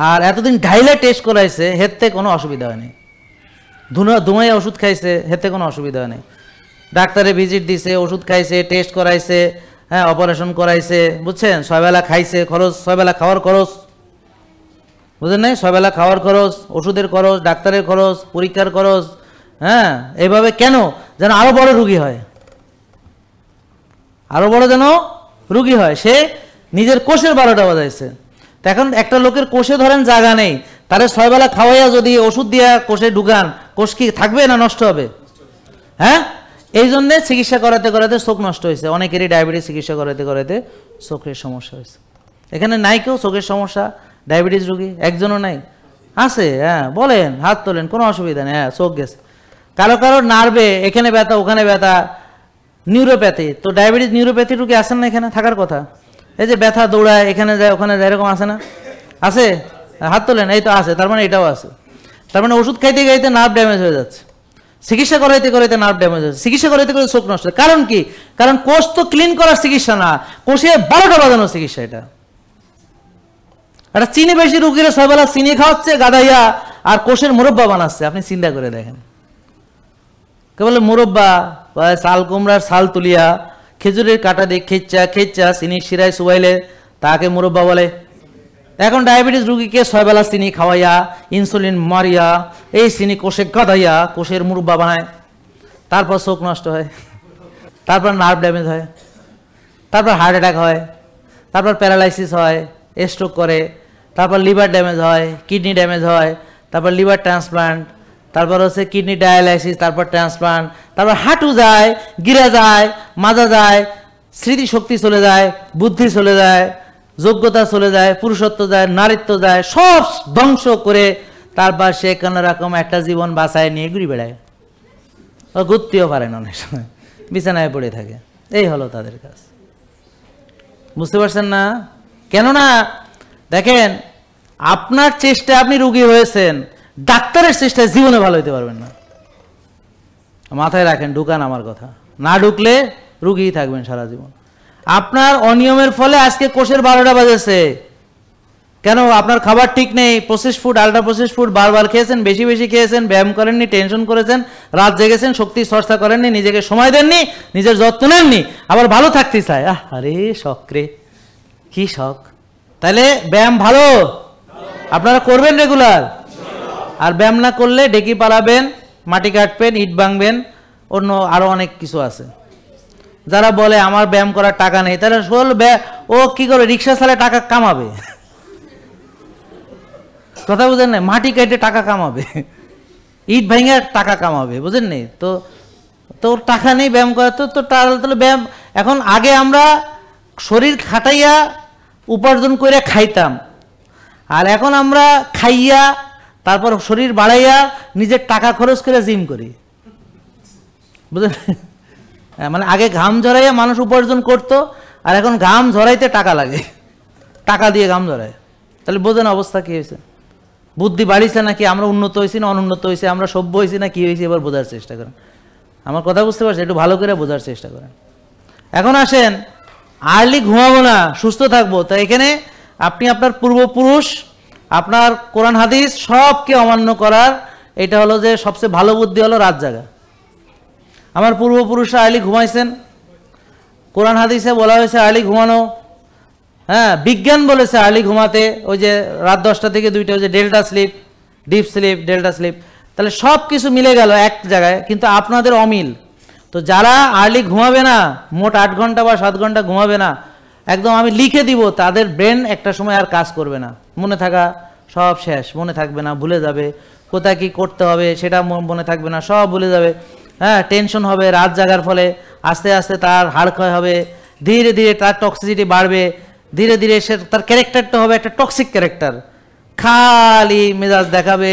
আর এতদিন ঢাইলে টেস্ট করাইছে, হেতে কোনো অসুবিধা হয়নি। ধুমাইয়া ওষুধ খাইছে, হেতে কোনো অসুবিধা নেই। ডাক্তারে ভিজিট দিছে, ওষুধ খাইছে, টেস্ট করাইছে, হ্যাঁ, অপারেশন করাইছে, বুঝছেন? 6 বেলা খাইছে, খরচ 6 বেলা খাওয়ার খরচ, বুঝলেন না? 6 বেলা খাওয়ার খরচ, ওষুধের খরচ, ডাক্তারের খরচ, পরীক্ষার খরচ। হ্যাঁ, এইভাবে কেন? যেন আরো বড় রুগী হয়, আরো বড় যেন রুগী হয়। সে নিজের কোষের 12টা বাজাইছে। তো এখন একটা লোকের কোষে ধরেন জায়গা নেই, তারে 6 বেলা খাওয়াইয়া যদি ওষুধ দিয়া কোষে ঢুকান, কোষ কি থাকবে না নষ্ট হবে? হ্যাঁ, এই জন্যে চিকিৎসা করাতে করাতে চোখ নষ্ট হয়েছে। অনেকেরই ডায়াবেটিস চিকিৎসা করাতে করাতে চোখের সমস্যা হয়েছে। এখানে নাই কেউ চোখের সমস্যা, ডায়াবেটিস রুগী একজনও নাই? আছে? হ্যাঁ, বলেন, হাত তোলেন, কোনো অসুবিধা নেই। হ্যাঁ, চোখ গেছে। কারো কারো নার্ভে এখানে ব্যথা, ওখানে ব্যথা, নিউরোপ্যাথি। তো ডায়াবেটিস নিউরোপ্যাথি রুগী আসেন না এখানে থাকার কথা? এই যে ব্যথা দৌড়ায়, এখানে যায় ওখানে যায়, এরকম আছে না? আছে? হাত তোলেন। এই তো আছে, তার মানে এটাও আছে। তার মানে ওষুধ খাইতে খাইতে নার্ভ ড্যামেজ হয়ে যাচ্ছে, চিকিৎসা করাইতে করাইতে নার্ভ ড্যামেজ হচ্ছে, চিকিৎসা করাইতে করাইতে চোখ নষ্ট। কারণ কি? কারণ কোষ তো ক্লিন করার চিকিৎসা না, কোষে 12টা বাজানোর চিকিৎসা। এটা একটা চিনি বেশি রুগীরা 6 বেলা চিনি খাওয়াচ্ছে গাদাইয়া, আর কোষের মুরব্বা বানাচ্ছে। আপনি চিন্তা করে দেখেন, কে বলে মুরব্বা? চাল কুমড়ার ছাল তুলিয়া খেজুরের কাটা দিয়ে খেচ্চা খেচ্চা চিনির শিরায় চুবাইলে তাকে মুরব্বা বলে। এখন ডায়াবেটিস রুগীকে 6 বেলা চিনি খাওয়াইয়া, ইনসুলিন মারিয়া, এই চিনি কোষে গাদাইয়া কোষের মুরব্বা বানায়। তারপর চোখ নষ্ট হয়, তারপর নার্ভ ড্যামেজ হয়, তারপর হার্ট অ্যাটাক হয়, তারপর প্যারালাইসিস হয়, স্ট্রোক করে, তারপর লিভার ড্যামেজ হয়, কিডনি ড্যামেজ হয়, তারপর লিভার ট্রান্সপ্লান্ট, তারপর হচ্ছে কিডনি ডায়ালাইসিস, তারপর ট্রান্সপ্লান্ট, তারপর হাঁটু যায়, গিরা যায়, মাজা যায়, স্মৃতিশক্তি চলে যায়, বুদ্ধি চলে যায়, যোগ্যতা চলে যায়, পুরুষত্ব যায়, নারীত্ব যায়, সব ধ্বংস করে তারপর সে কোনো রকম একটা জীবন বাঁচায় নিয়ে ঘুরে বেড়ায়। ও ঘুরতেও পারে না, অনেক সময় বিছানায় পড়ে থাকে। এই হলো তাদের কাজ। বুঝতে পারছেন না? কেননা দেখেন, আপনার চেষ্টায় আপনি রুগী হয়েছেন, ডাক্তারের চেষ্টায় জীবনে ভালো হইতে পারবেন না। মাথায় রাখেন, ঢুকান আমার কথা। না ঢুকলে রুগী থাকবেন সারা জীবন। আপনার অনিয়মের ফলে আজকে কোষের 12টা বাজেছে। কেন? আপনার খাবার ঠিক নেই, process food, ultra process food বারবার খেয়েছেন, বেশি বেশি খেয়েছেন, ব্যায়াম করেননি, টেনশন করেছেন, রাত জেগেছেন, শক্তি চর্চা করেননি, নিজেকে সময় দেননি, নিজের যত্ন নেননি, আবার ভালো থাকতে চায়। আরে শখ রে, কি শখ! তাহলে ব্যায়াম ভালো আপনারা করবেন রেগুলার। আর ব্যায়াম না করলে ডেকি পালাবেন, মাটি কাটবেন, ইট ভাঙবেন, অন্য আরো অনেক কিছু আছে। যারা বলে আমার ব্যায়াম করার টাকা নেই, তারা ও কি করে? রিক্সা চালায় টাকা কামাবে। কথা বুঝেন না? মাটি কেটে টাকা কামাবে, ইট ভেঙে টাকা কামাবে, বুঝেন নি? তো তোর টাকা নেই ব্যায়াম করা, তো তাহলে ব্যায়াম। এখন আগে আমরা শরীর খাটাইয়া উপার্জন করে খাইতাম, আর এখন আমরা খাইয়া তারপর শরীর বাড়াইয়া নিজের টাকা খরচ করে জিম করি, বুঝলেন? মানে আগে ঘাম ঝরাইয়া মানুষ উপার্জন করতো, আর এখন ঘাম ঝরাইতে টাকা লাগে, টাকা দিয়ে ঘাম ঝরায়। তাহলে বোঝেন অবস্থা কি হয়েছে? বুদ্ধি বাড়িছে নাকি আমরা উন্নত হয়েছি না অনুন্নত হয়েছে, আমরা সভ্য হয়েছি না কি হয়েছে, এবার বোঝার চেষ্টা করেন। আমার কথা বুঝতে পারছেন? একটু ভালো করে বোঝার চেষ্টা করেন। এখন আসেন, আর্লি ঘুমাবো না, সুস্থ থাকবো। তো এখানে আপনি আপনার পূর্বপুরুষ, আপনার কোরআন হাদিস সবকে অমান্য করার এটা হলো যে সবচেয়ে ভালো বুদ্ধি হলো রাত জাগা। আমার পূর্বপুরুষরা আর্লি ঘুমাইছেন, কোরআন হাদিসে বলা হয়েছে আর্লি ঘুমানো। হ্যাঁ, বিজ্ঞান বলেছে আর্লি ঘুমাতে, ওই যে রাত 10টা থেকে 2টা, ওই যে delta sleep, deep sleep, delta sleep. তাহলে সব কিছু মিলে গেল এক জায়গায়, কিন্তু আপনাদের অমিল। তো যারা আর্লি ঘুমাবে না, মোট 8 ঘন্টা বা 7 ঘন্টা ঘুমাবে না, একদম আমি লিখে দিব, তাদের ব্রেন একটা সময় আর কাজ করবে না, মনে থাকা সব শেষ, মনে থাকবে না, ভুলে যাবে, কোথায় কী করতে হবে সেটা মনে থাকবে না, সব ভুলে যাবে। হ্যাঁ, টেনশন হবে, রাত জাগার ফলে আস্তে আস্তে তার হাড় ক্ষয় হবে, ধীরে ধীরে তার টক্সিসিটি বাড়বে, ধীরে ধীরে সে তার ক্যারেক্টারটা হবে একটা টক্সিক ক্যারেক্টার, খালি মেজাজ দেখাবে,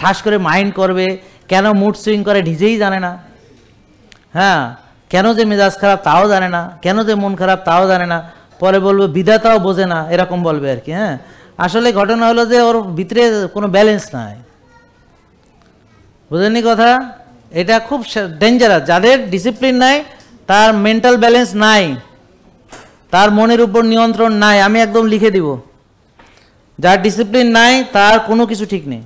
ঠাস করে মাইন্ড করবে, কেন মুড সুইং করে নিজেই জানে না। হ্যাঁ, কেন যে মেজাজ খারাপ তাও জানে না, কেন যে মন খারাপ তাও জানে না, পরে বলবে বিধাতাও বোঝে না, এরকম বলবে আর কি। হ্যাঁ, আসলে ঘটনা হলো যে ওর ভিতরে কোনো ব্যালেন্স নাই, বুঝেননি কথা? এটা খুব ডেঞ্জারাস। যাদের ডিসিপ্লিন নাই, তার মেন্টাল ব্যালেন্স নাই, তার মনের উপর নিয়ন্ত্রণ নাই, আমি একদম লিখে দিব। যার ডিসিপ্লিন নাই তার কোনো কিছু ঠিক নেই।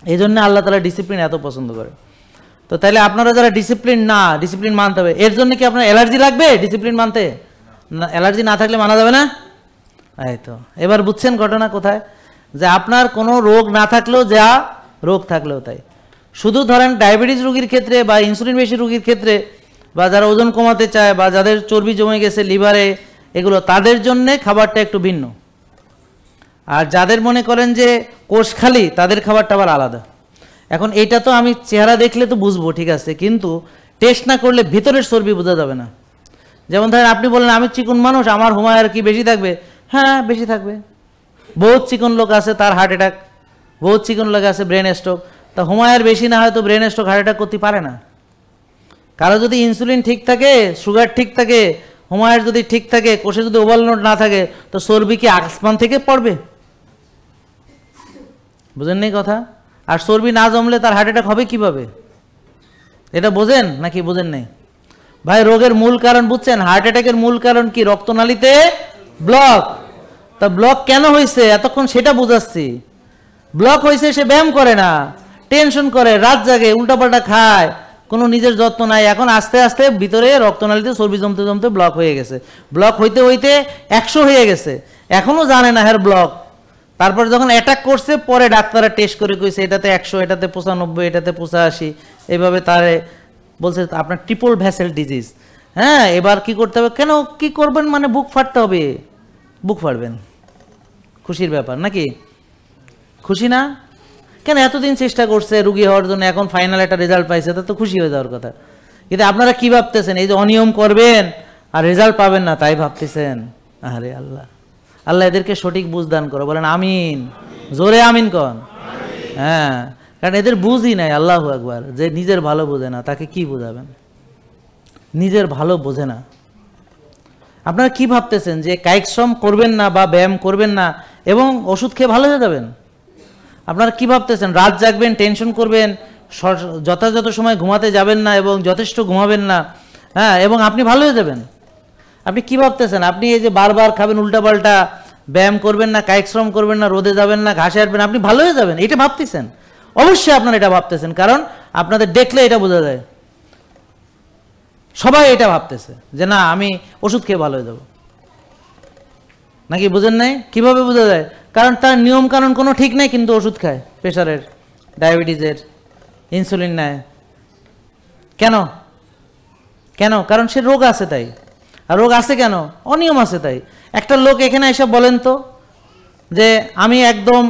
এই জন্য আল্লাহ তাআলা ডিসিপ্লিন এত পছন্দ করে। তো তাহলে আপনারা যারা ডিসিপ্লিন না, ডিসিপ্লিন মানতে হবে। এর জন্য কি আপনার অ্যালার্জি লাগবে ডিসিপ্লিন মানতে? না, অ্যালার্জি না থাকলে মানা যাবে না। এই তো এবার বুঝছেন ঘটনা কোথায়, যে আপনার কোনো রোগ না থাকলেও যা, রোগ থাকলেও তাই। শুধু ধরেন ডায়াবেটিস রোগীর ক্ষেত্রে বা ইনসুলিন বেশি রোগীর ক্ষেত্রে, বা যারা ওজন কমাতে চায়, বা যাদের চর্বি জমে গেছে লিভারে, এগুলো তাদের জন্যে খাবারটা একটু ভিন্ন। আর যাদের মনে করেন যে কোষ খালি, তাদের খাবারটা আবার আলাদা। এখন এইটা তো আমি চেহারা দেখলে তো বুঝবো, ঠিক আছে, কিন্তু টেস্ট না করলে ভিতরের চর্বি বোঝা যাবে না। যেমন ধরেন আপনি বলেন আমি চিকন মানুষ, আমার হুমায়ুর কি বেশি থাকবে? হ্যাঁ, বেশি থাকবে। বহুত চিকন লোক আছে তার হার্ট অ্যাটাক, বহুত চিকন লোক আছে ব্রেন স্ট্রোক। তা হুমায়ুর বেশি না হয় তো ব্রেন স্ট্রোক, হার্ট অ্যাটাক করতে পারে না। কারো যদি ইনসুলিন ঠিক থাকে, সুগার ঠিক থাকে, হুমায়ুর যদি ঠিক থাকে, কোষে যদি ওভারলোড না থাকে, তো চর্বি কি আসমান থেকে পড়বে? বুঝেন নেই কথা? আর চর্বি না জমলে তার হার্ট অ্যাটাক হবে কিভাবে? এটা বোঝেন নাকি বোঝেন নেই? ভাই, রোগের মূল কারণ বুঝছেন? হার্ট অ্যাটাকের মূল কারণ কি? রক্তনালীতে ব্লক। তা ব্লক কেন হয়েছে এতক্ষণ সেটা বুঝাচ্ছি। ব্লক হয়েছে, সে ব্যায়াম করে না, টেনশন করে, রাত জাগে, উল্টাপাল্টা খায়, কোনো নিজের যত্ন নাই। এখন আস্তে আস্তে ভিতরে রক্তনালীতে চর্বি জমতে জমতে ব্লক হয়ে গেছে। ব্লক হইতে হইতে 100 হয়ে গেছে, এখনো জানে না হ্যাঁ ব্লক। তারপর যখন অ্যাটাক করছে, পরে ডাক্তাররা টেস্ট করে কইছে এটাতে 100, এটাতে 95, এটাতে 85, এইভাবে তারে বলছে আপনার ট্রিপল ভ্যাসেল ডিজিজ। হ্যাঁ, এবার কি করতে হবে? কেন কি করবেন মানে বুক ফাটতে হবে? বুক ফাটবেন, খুশির ব্যাপার নাকি? খুশি না? কেন এতদিন চেষ্টা করছে রুগী হওয়ার জন্য, এখন ফাইনাল একটা রেজাল্ট পাইছে, তা তো খুশি হয়ে যাওয়ার কথা। কিন্তু আপনারা কি ভাবতেছেন? এই যে অনিয়ম করবেন আর রেজাল্ট পাবেন না, তাই ভাবতেছেন? আরে আল্লাহ, আল্লাহ এদেরকে সঠিক বুঝ দান করো, বলেন আমিন, জোরে আমিন কন। হ্যাঁ, কারণ এদের বুঝই নাই। আল্লাহু আকবার। যে নিজের ভালো বোঝে না, তাকে কি বোঝাবেন? নিজের ভালো বোঝে না। আপনারা কি ভাবতেছেন যে কায়িক শ্রম করবেন না বা ব্যায়াম করবেন না এবং ওষুধ খেয়ে ভালো হয়ে যাবেন? আপনারা কি ভাবতেছেন? রাত জাগবেন, টেনশন করবেন, যথাযথ সময় ঘুমাতে যাবেন না এবং যথেষ্ট ঘুমাবেন না, হ্যাঁ, এবং আপনি ভালো হয়ে যাবেন? আপনি কি ভাবতেছেন? আপনি এই যে বারবার খাবেন উল্টাপাল্টা, ব্যায়াম করবেন না, কায়িক শ্রম করবেন না, রোদে যাবেন না, ঘাসে হাঁটবেন, আপনি ভালো হয়ে যাবেন, এটা ভাবতেছেন? অবশ্যই আপনারা এটা ভাবতেছেন, কারণ আপনাদের দেখলে এটা বোঝা যায়। সবাই এটা ভাবতেছে যে না, আমি ওষুধ খেয়ে ভালো হয়ে যাব। নাকি বুঝেন নাই? কিভাবে বোঝা যায়? কারণ তার নিয়ম কানুন কোনো ঠিক নাই, কিন্তু ওষুধ খায়, প্রেশারের, ডায়াবেটিসের, ইনসুলিন নেয়। কেন? কেন? কারণ সে রোগ আছে তাই। আর রোগ আছে কেন? অনিয়ম আছে তাই। একটা লোক এখানে এসে বলেন তো যে আমি একদম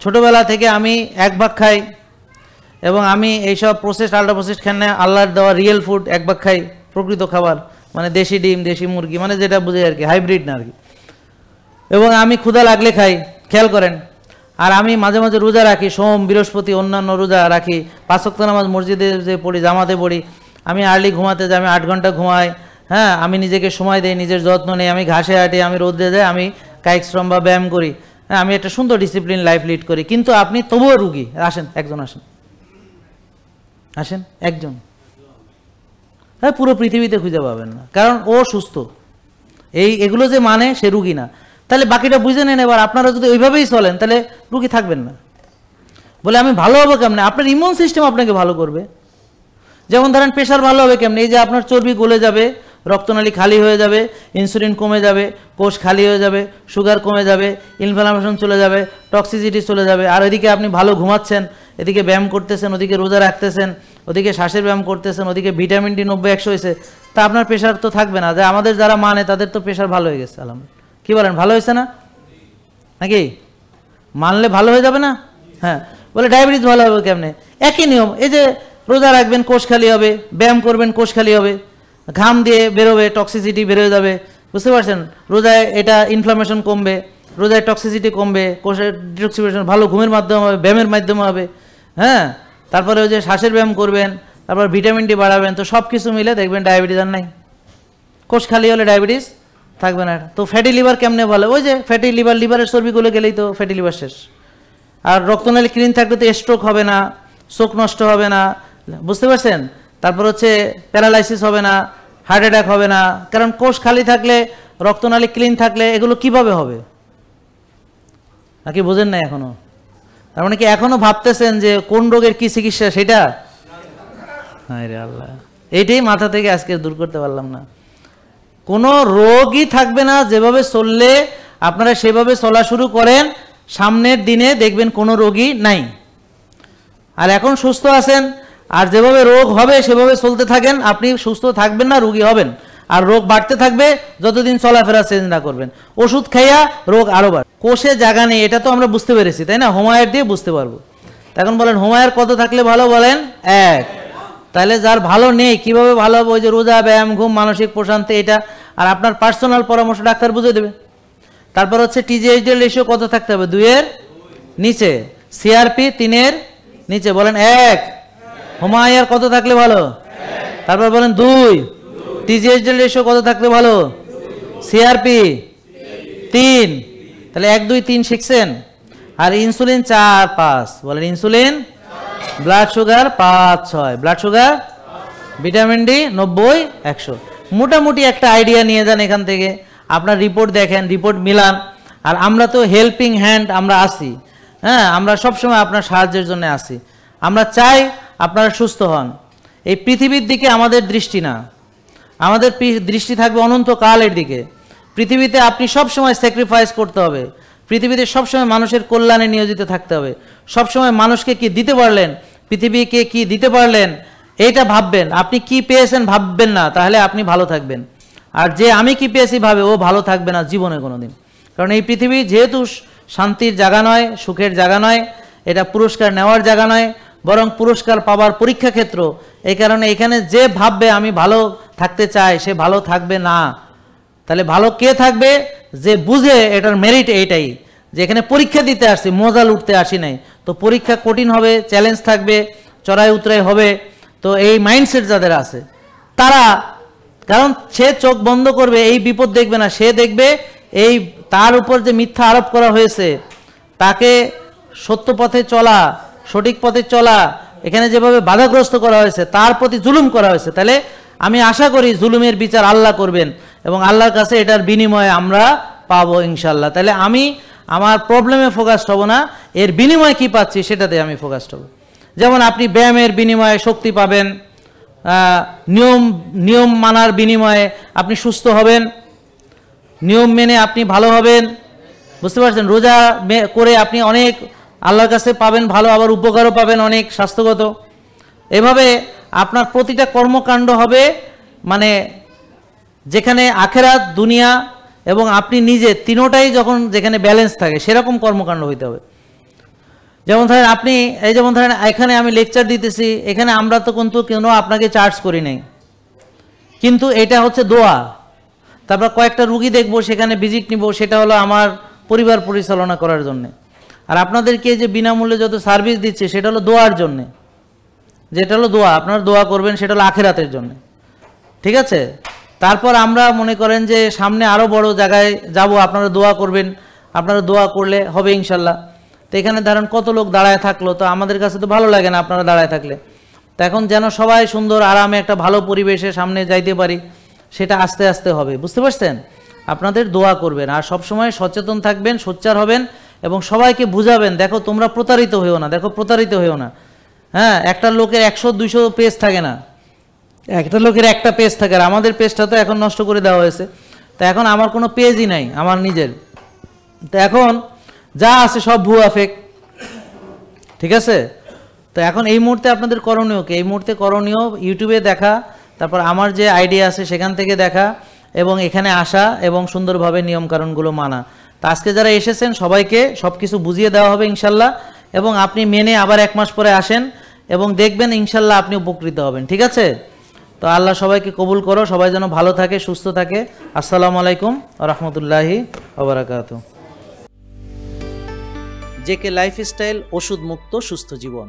ছোটবেলা থেকে আমি 1 ভাগ খাই এবং আমি এইসব প্রসেসড আল্ট্রা প্রসেসড খাই না, আল্লাহর দেওয়া রিয়েল ফুড 1 ভাগ খাই, প্রকৃত খাবার, মানে দেশি ডিম, দেশি মুরগি, মানে যেটা বুঝে আর কি, হাইব্রিড না আর কি। এবং আমি ক্ষুধা লাগলে খাই, খেয়াল করেন। আর আমি মাঝে মাঝে রোজা রাখি, সোম, বৃহস্পতি, অন্যান্য রোজা রাখি, 5 ওয়াক্ত নামাজ মসজিদে যে পড়ি, জামাতে পড়ি। আমি আর্লি ঘুমাতে যাই, আমি 8 ঘন্টা ঘুমাই। হ্যাঁ, আমি নিজেকে সময় দেই, নিজের যত্ন নেই, আমি ঘাসে হাঁটি, আমি রোদে যাই, আমি কায়িক শ্রম বা ব্যায়াম করি। হ্যাঁ, আমি একটা সুন্দর ডিসিপ্লিন লাইফ লিড করি। কিন্তু আপনি তবুও রুগী। আসেন, একজন আসেন, আসেন একজন। হ্যাঁ, পুরো পৃথিবীতে খুঁজে পাবেন না, কারণ ও সুস্থ। এগুলো যে মানে সে রুগী না। তাহলে বাকিটা বুঝে নেন। এবার আপনারা যদি ওইভাবেই চলেন, তাহলে রুগী থাকবেন না। বলে আমি ভালো হবো কেমনে? আপনার ইমিউন সিস্টেম আপনাকে ভালো করবে। যেমন ধরেন প্রেশার ভালো হবে কেমনে? এই যে আপনার চর্বি গলে যাবে, রক্তনালী খালি হয়ে যাবে, ইনসুলিন কমে যাবে, কোষ খালি হয়ে যাবে, সুগার কমে যাবে, ইনফ্লামেশন চলে যাবে, টক্সিসিটি চলে যাবে। আর ওইদিকে আপনি ভালো ঘুমাচ্ছেন এদিকে ব্যায়াম করতেছেন, ওদিকে রোজা রাখতেছেন, ওদিকে শ্বাসের ব্যায়াম করতেছেন, ওদিকে ভিটামিন ডি 90-100 হয়েছে, তা আপনার প্রেশার তো থাকবে না। যে আমাদের যারা মানে তাদের তো প্রেশার ভালো হয়ে গেছে আলহামদুলিল্লাহ। কি বলেন, ভালো হয়েছে না নাকি? মানলে ভালো হয়ে যাবে না? হ্যাঁ, বলে ডায়াবেটিস ভালো হবে কেমনে? একই নিয়ম। এই যে রোজা রাখবেন কোষ খালি হবে, ব্যায়াম করবেন কোষ খালি হবে, ঘাম দিয়ে বেরোবে, টক্সিসিটি বেরোয় যাবে, বুঝতে পারছেন? রোজায় এটা ইনফ্লামেশন কমবে, রোজায় টক্সিসিটি কমবে, কোষের ডিটক্সিফিকেশন ভালো ঘুমের মাধ্যমে হবে, ব্যায়ামের মাধ্যমে হবে। হ্যাঁ, তারপরে ওই যে শ্বাসের ব্যায়াম করবেন, তারপর ভিটামিন ডি বাড়াবেন, তো সব কিছু মিলে দেখবেন ডায়াবেটিস আর নাই। কোষ খালি হলে ডায়াবেটিস থাকবে না। তো ফ্যাটি লিভার কেমনে ভালো? ওই যে ফ্যাটি লিভার, লিভারের চর্বিগুলো গেলেই তো ফ্যাটি লিভার শেষ। আর রক্তনালী ক্লিন থাকলে তো স্ট্রোক হবে না, চোখ নষ্ট হবে না, বুঝতে পারছেন? তারপর হচ্ছে প্যারালাইসিস হবে না, হার্ট অ্যাটাক হবে না। কারণ কোষ খালি থাকলে, রক্তনালী ক্লিন থাকলে এগুলো কিভাবে হবে? নাকি বোঝেন না এখনো? তার মানে কি এখনো ভাবতেছেন যে কোন রোগের কি চিকিৎসা সেটা? হায় রে আল্লাহ, এইটাই মাথা থেকে আজকে দূর করতে পারলাম না। কোনো রোগই থাকবে না, যেভাবে চললে আপনারা সেভাবে চলা শুরু করেন, সামনের দিনে দেখবেন কোনো রোগই নাই। আর এখন সুস্থ আছেন, আর যেভাবে রোগ হবে সেভাবে চলতে থাকেন, আপনি সুস্থ থাকবেন না, রোগী হবেন। আর রোগ বাড়তে থাকবে যতদিন চলাফেরা চেঞ্জ না করবেন। ওষুধ খাইয়া রোগ আরো বাড়ে। কোষে জায়গা নেই, এটা তো আমরা বুঝতে পেরেছি, তাই না? হোমায়ের দিয়ে বুঝতে পারবো। এখন বলেন হোমায়ের কত থাকলে ভালো? বলেন 1। তাহলে যার ভালো নেই কিভাবে ভালো হবে? ওই যে রোজা, ব্যায়াম, ঘুম, মানসিক প্রশান্তি, এটা আর আপনার পার্সোনাল পরামর্শ ডাক্তার বুঝে দেবে। তারপর হচ্ছে টিজিএইচডি রেশিও কত থাকতে হবে? 2-এর নিচে। সিআরপি 3-এর নিচে। বলেন 1। হোমায়ের কত থাকলে ভালো? তারপর বলেন 2। টিজিএইচডি রেশিও কত থাকলে ভালো? সিআরপি 3। তাহলে 1, 2, 3 শিখছেন। আর ইনসুলিন 4, 5। বলেন insulin, blood sugar 5, 6, blood sugar, vitamin D 90, 100। মোটামুটি একটা আইডিয়া নিয়ে যান এখান থেকে। আপনার রিপোর্ট দেখেন, রিপোর্ট মিলান। আর আমরা তো হেল্পিং হ্যান্ড, আমরা আসি। হ্যাঁ, আমরা সবসময় আপনার সাহায্যের জন্য আসি। আমরা চাই আপনারা সুস্থ হন। এই পৃথিবীর দিকে আমাদের দৃষ্টি না, আমাদের দৃষ্টি থাকবে অনন্তকালের দিকে। পৃথিবীতে আপনি সবসময় স্যাক্রিফাইস করতে হবে, পৃথিবীতে সবসময় মানুষের কল্যাণে নিয়োজিত থাকতে হবে। সবসময় মানুষকে কি দিতে পারলেন, পৃথিবীকে কি দিতে পারলেন, এইটা ভাববেন। আপনি কি পেয়েছেন ভাববেন না, তাহলে আপনি ভালো থাকবেন। আর যে আমি কি পেয়েছি ভাবে, ও ভালো থাকবে না জীবনে কোনোদিন। কারণ এই পৃথিবী যেহেতু শান্তির জায়গা নয়, সুখের জায়গা নয়, এটা পুরস্কার নেওয়ার জায়গা নয়, বরং পুরস্কার পাওয়ার পরীক্ষা ক্ষেত্র। এই কারণে এখানে যে ভাববে আমি ভালো থাকতে চাই, সে ভালো থাকবে না। তাহলে ভালো কে থাকবে? যে বুঝে এটার মেরিট এইটাই, যে এখানে পরীক্ষা দিতে আসছি, মজা লুটতে আসি নাই। তো পরীক্ষা কঠিন হবে, চ্যালেঞ্জ থাকবে, চড়াই উতরাই হবে। তো এই মাইন্ডসেট যাদের আছে তারা, কারণ সে চোখ বন্ধ করবে, এই বিপদ দেখবে না, সে দেখবে এই তার উপর যে মিথ্যা আরোপ করা হয়েছে, তাকে সত্য পথে চলা, সঠিক পথে চলা, এখানে যেভাবে বাধাগ্রস্ত করা হয়েছে, তার প্রতি জুলুম করা হয়েছে। তাহলে আমি আশা করি জুলুমের বিচার আল্লাহ করবেন এবং আল্লাহর কাছে এটার বিনিময়ে আমরা পাবো ইনশাল্লাহ। তাহলে আমি আমার প্রবলেমে ফোকাসড হব না, এর বিনিময়ে কি পাচ্ছি সেটাতে আমি ফোকাসড হব। যেমন আপনি ব্যায়ামের বিনিময়ে শক্তি পাবেন, নিয়ম মানার বিনিময়ে আপনি সুস্থ হবেন, নিয়ম মেনে আপনি ভালো হবেন, বুঝতে পারছেন? রোজা করে আপনি অনেক আল্লাহর কাছে পাবেন ভালো, আবার উপকারও পাবেন অনেক স্বাস্থ্যগত। এভাবে আপনার প্রতিটা কর্মকাণ্ড হবে মানে যেখানে আখেরাত, দুনিয়া এবং আপনি নিজে তিনোটাই যখন যেখানে ব্যালেন্স থাকে সেরকম কর্মকাণ্ড হইতে হবে। যেমন ধরেন আপনি এই যেমন ধরেন এখানে আমি লেকচার দিতেছি, এখানে আমরা তো কিন্তু কেন আপনাকে চার্জ করি নাই, কিন্তু এটা হচ্ছে দোয়া। তারপর কয়েকটা রুগী দেখবো, সেখানে ভিজিট নিব, সেটা হলো আমার পরিবার পরিচালনা করার জন্যে। আর আপনাদেরকে যে বিনামূল্যে যত সার্ভিস দিচ্ছে সেটা হলো দোয়ার জন্যে, যেটা হলো দোয়া, আপনারা দোয়া করবেন, সেটা হলো আখেরাতের জন্য। ঠিক আছে? তারপর আমরা মনে করেন যে সামনে আরও বড় জায়গায় যাব, আপনারা দোয়া করবেন, আপনারা দোয়া করলে হবে ইনশাল্লাহ। তো এখানে ধরেন কত লোক দাঁড়ায় থাকলো, তো আমাদের কাছে তো ভালো লাগে না আপনারা দাঁড়ায় থাকলে। তো এখন যেন সবাই সুন্দর আরামে একটা ভালো পরিবেশে সামনে যাইতে পারি, সেটা আস্তে আস্তে হবে, বুঝতে পারছেন? আপনাদের দোয়া করবেন, আর সবসময় সচেতন থাকবেন, সোচ্চার হবেন এবং সবাইকে বুঝাবেন, দেখো তোমরা প্রতারিত হইও না, দেখো প্রতারিত হইও না। হ্যাঁ, একটা লোকের 100-200 পেজ থাকে না, একটা লোকের একটা পেজ থাকে। আর আমাদের পেজটা তো এখন নষ্ট করে দেওয়া হয়েছে, তো এখন আমার কোনো পেজই নাই আমার নিজের। তো এখন যা আছে সব ভুয়া ফেক, ঠিক আছে? তো এখন এই মুহূর্তে আপনাদের করণীয় কি? এই মুহূর্তে করণীয় ইউটিউবে দেখা, তারপর আমার যে আইডিয়া আছে সেখান থেকে দেখা এবং এখানে আসা এবং সুন্দরভাবে নিয়মকানুনগুলো মানা। তো আজকে যারা এসেছেন সবাইকে সব কিছু বুঝিয়ে দেওয়া হবে ইনশাল্লাহ, এবং আপনি মেনে আবার 1 মাস পরে আসেন এবং দেখবেন ইনশাল্লাহ আপনি উপকৃত হবেন। ঠিক আছে? তো আল্লাহ সবাইকে কবুল করো, সবাই যেন ভালো থাকে, সুস্থ থাকে। আসসালামু আলাইকুম ওয়া রাহমাতুল্লাহি ওয়া বারাকাতুহু। জেকে লাইফস্টাইল, ওষুধ মুক্ত সুস্থ জীবন।